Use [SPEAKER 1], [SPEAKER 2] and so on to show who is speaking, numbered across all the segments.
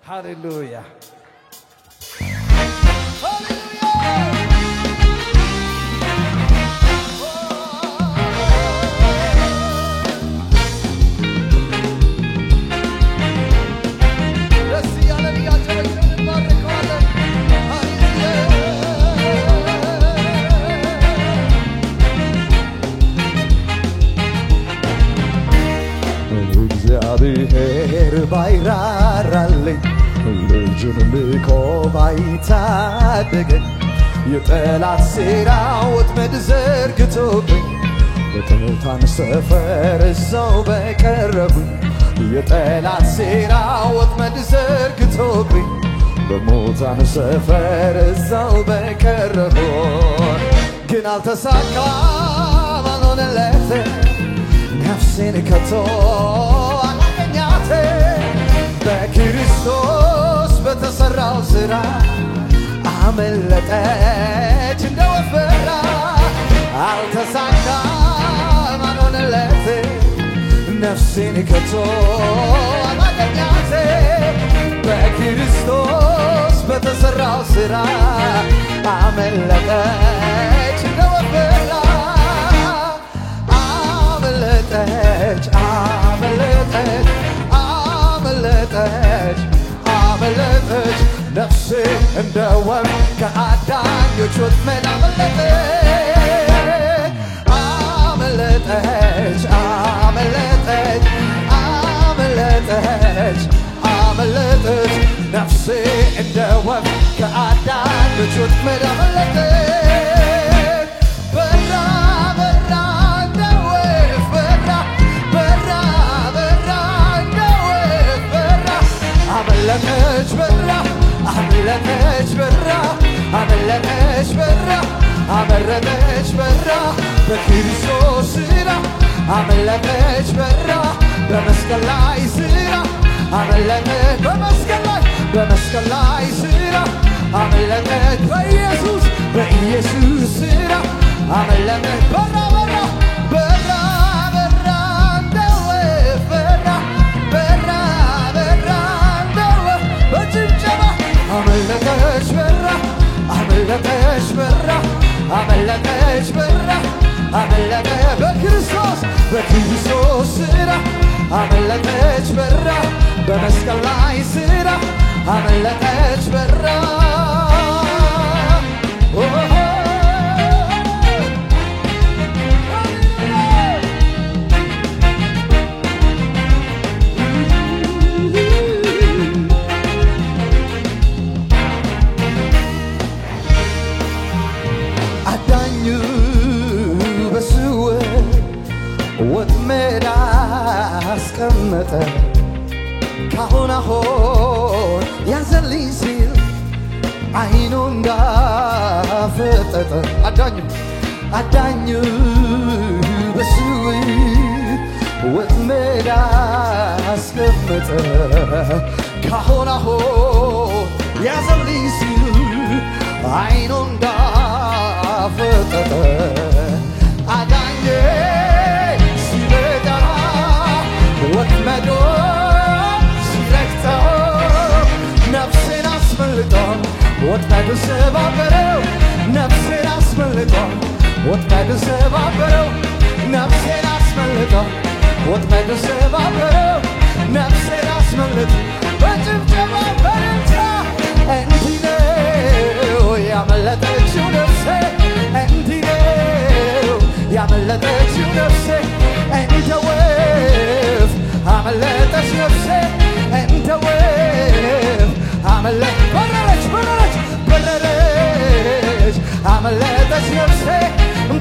[SPEAKER 1] ሃሌሉያ እግዚአብሔር ባይራራልኝ ልጁን ልኮ ባይታደገኝ የጠላት ሴራ ወጥመድ ዘርግቶብኝ በትሑታን ሰፈር እዛው በቀረሁኝ የጠላት ሴራ ወጥመድ ዘርግቶብኝ በሙታን ሰፈር እዛው በቀረሁኝ ግን አልተሳካም አልሆነለትም ነፍሴን ከቶ አላገኛት በክርስቶስ በተሰራው ሥራ አመለጠች እንደ ወፍ በራ አልተሳካም አልሆነለትም ነፍሴን ከቶ አላገኛት በክርስቶስ በተሰራው ሥራ አመለጠች እንደ ወፍ በራ አመለጠች አመለጠች አመለጠች አመለጠች ነፍሴ እንደ ወፍ ከአዳኞች ወጥመድ አመለጠች አመለጠች አመለጠች አመለጠች አመለጠች ነፍሴ እንደ ወፍ ከአዳኞች ወጥመድ አመለጠች በራ በራ እንደ ወፍ በራ በራ በራ እንደ ወፍ በራ አመለጠች በራ አመለጠች በራ አመለጠች በራ አመረጠች በራ በክርስቶስ ሥራ አመለጠች በራ በመስቀል ላይ ሥራ አመለጠች በመስቀል ላይ ሥራ አመለጠች በኢየሱስ ሥራ አመለጠች በራ በራ በራ በራ እንደ ወፍ በራ በራ በራ እንደ ወፍ በጭብጨባ አመለጠች በራ አመለጠች በራ አመለጠች በራ አመለጠች በክርስቶስ ሥራ አመለጠች በራ በመስቀል ላይ ሥራ አመለጠች በራ አዳኙ በስውር ወጥመድ አስቀመጠ ካሁን አሁን ያዘልኝ ሲል አይኑ እንዳፈጠጠ አዳኙ በስውር ወጥመድ አስቀመጠ ካሁን አሁን ያዘልኝ ሲል አይኑ እንዳፈጠጠ አዳኜ ሲመጣ ወጥመዶ ሲረግጠው ነፍሴን አስመልጦ ወጥመዱ ሰባበረው ነፍሴን አስመልጦ ወጥመዱ ሰባበረው ነፍሴን አስመልጦ ወጥመዱ ሰባበረው ነፍሴን አስመልጦ በጭብጨባ በረታ እንዲህ ነው ያመለጠችው ነፍሴ እንዲህ ነው ያመለጠችው ነፍሴ እንደ ወፍ አመለጠች ነፍሴ እንደ ወፍ በረረች አመለጠች ነፍሴ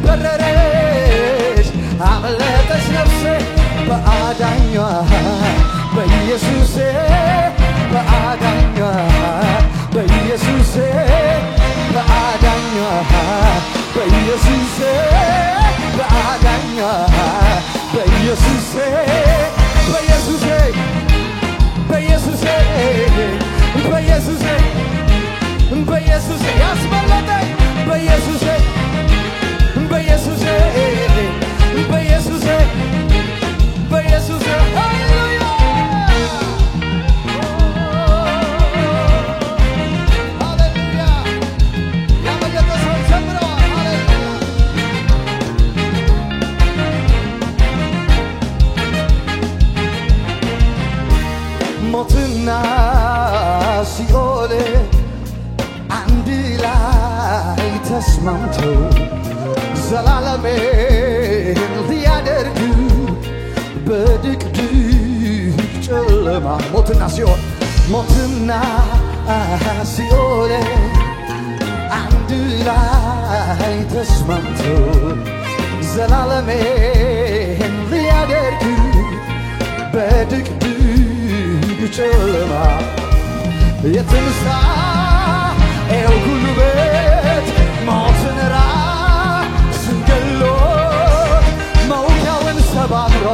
[SPEAKER 1] በረረች አመለጠች ነፍሴ በአዳኟ በኢየሱሴ በአዳኟ በኢየሱሴ በአዳኟ በኢየሱሴ በአዳኟ በኢየሱሴ በኢየሱሴ በኢየሱሴ በኢየሱሴ በኢየሱሴ ያስመለጠኝ በኢየሱሴ በኢየሱሴ በኢየሱሴ በኢየሱሴ ሃሌሉያ ሞትና ሲኦል አንድ ላይ ተስማምተው ዘላለሜን ሊያደርጉ በድቅድቅ ጨለማ ሞትና ሲኦል አንድ ላይ ተስማምተው ዘላለሜን ሊያደርጉ በድቅድቅ ጨለማ የትንሣኤው ጉልበት ሞትን ራስን ገሎ መውጊያውን ሰባብሮ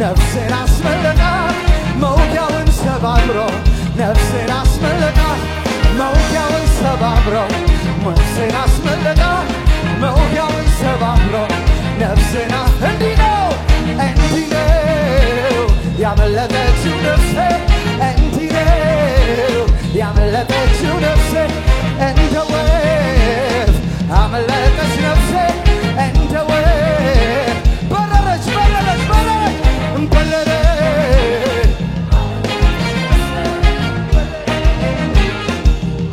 [SPEAKER 1] ነፍሴን አስመለጣት መውጊያውን ሰባብሮ ነፍሴን አስመለጣት መውጊያውን ሰባብሮ ነፍሴን አስመለጣት መውጊያውን ሰባብሮ ነፍሴን እንዲህ ነው ያመለጠችው ነፍሴ እንዲህ ነው ያመለጠችው ነፍሴ እንደ ወፍ አመለጠች ነፍሴ እንደ ወፍ በረረች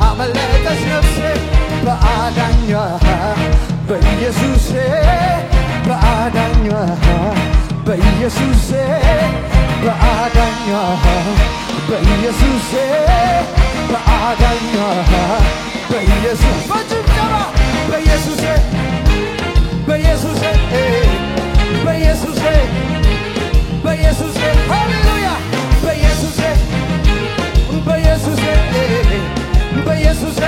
[SPEAKER 1] አመለጠች ነፍሴ በአዳኟ በኢየሱሴ በአዳኟ በኢየሱሴ በአዳኟ በኢየሱሴ በአዳኟ በኢየሱስ በጭብጨባ በኢየሱሴ በኢየሱሴ በኢየሱሴ በኢየሱሴ ሃሌሉያ በኢየሱሴ በኢየሱሴ በኢየሱሴ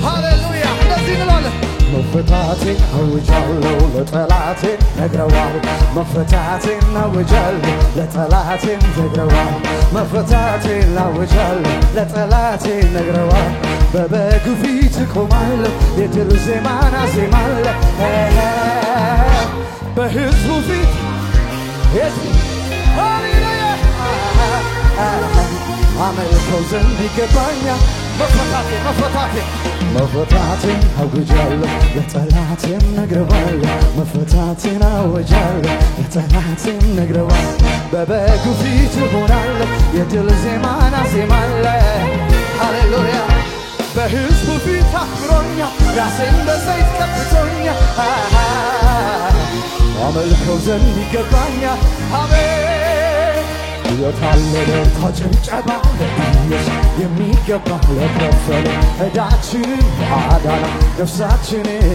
[SPEAKER 1] ሃሌሉያ እንደዚህ እንላለን መፈታቴን አውጃለሁ ለጠላቴ ነግረዋለሁ መፈታቴን አውጃለሁ ለጠላቴ ነግረዋለሁ መፈታቴን አውጃለሁ ለጠላቴ ነግረዋለሁ በበጉ ፊት እቆማለሁ የድል ዜማን አዜማለሁ በሕዝቡ ፊት ሃሌሉያ አመልከው ዘንድ ይገባኛል መፈታቴን አውጃለሁ ለጠላቴም ነግረዋለሁ መፈታቴን አውጃለሁ ለጠላቴም ነግረዋለሁ በበጉ ፊት እሆናለሁ የድል ዜማን አዜማለሁ ሃሌሉያ በሕዝቡ ፊት አክብሮኛል ራሴን በዘይት ቀብቶኛል አመልከው ዘንድ ይገባኛል አሜን የታለለ ታጭብጨባ ለኢየሱስ የሚገባ ለከፈለ ዕዳችንን አዳና ነፍሳችንን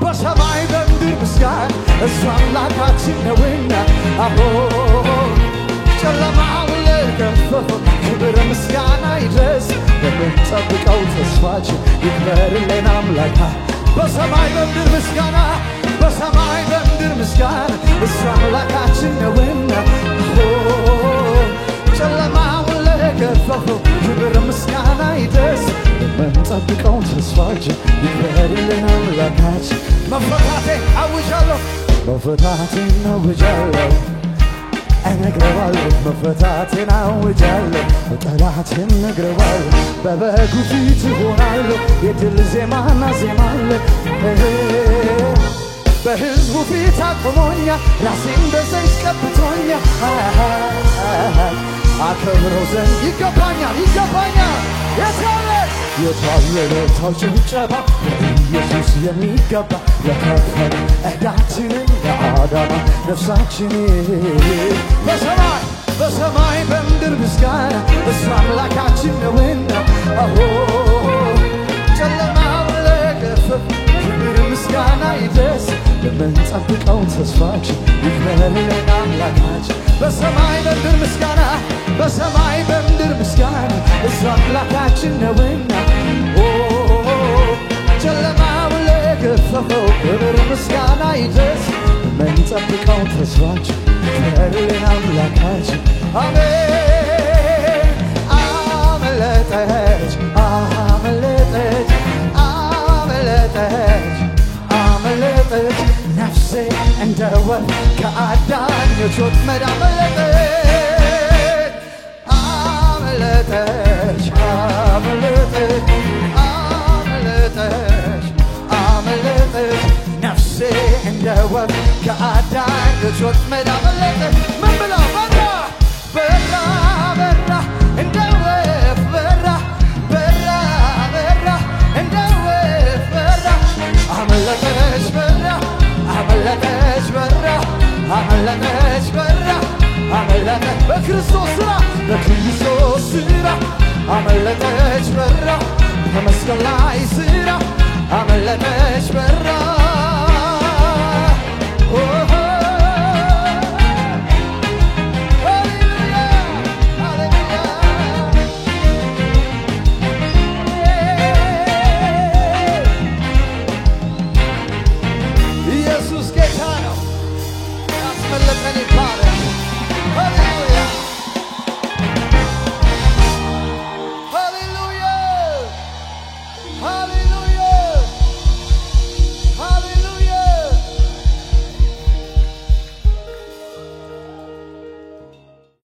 [SPEAKER 1] በሰማይ በምድር ምስጋና እሱ አምላካችን ነውና አቦ ጨለማውን ለገፈፈው ክብር ምስጋና ይድረስ የምንጠብቀው ተስፋችን ይክበርልን አምላካ በሰማይ በምድር ምስጋና በሰማይ በምድር ምስጋና እሱ አምላካችን ነውና ጨለማውን ለገፈፈው ክብር ምስጋና ይድረስ የምንጠብቀው ተስፋችን ይክበርልን አምላካችን መፈታቴን አውጃለሁ እነግረዋለሁ መፈታቴን አውጃለሁ ጠላቴን ነግረዋለሁ በበጉ ፊት እሆናለሁ የድል ዜማን አዜማለሁ በሕዝቡ ፊት አቁሞኛል ራሴን በዘይት ቀብቶኛል አከብረው ዘንድ ይገባኛል የታለለ ጭብጨባ ለኢየሱስ የሚገባ ለከፈለ ዕዳችንን ለአዳና ነፍሳችንን በሰማይ በምድር ምስጋና እሱ አምላካችን ነውና አዎ ጨለማውን ለገፈፈ ክብር ምስጋና ይድረስ የምንጠብቀው ተስፋችን ይክበርልን አምላካችን በሰማይ በምድር ምስጋና እሱ አምላካችን ነውና ጨለማውን ለገፈፈው ክብር ምስጋና ይድረስ የምንጠብቀው ተስፋችን ይክበርልን አምላካችን አሜን አመለጠች ነፍሴ እንደ ወፍ ከአዳኞች ወጥመድ አመለጠች ነፍሴ እንደ ወፍ ከአዳኞች ወጥመድ አመለጠች ምን ብላ አመለጠች በራ አመለጠ በክርስቶስ ሥራ በክርስቶስ ሥራ አመለጠች በራ በመስቀል ላይ ሥራ አመለጠች በራ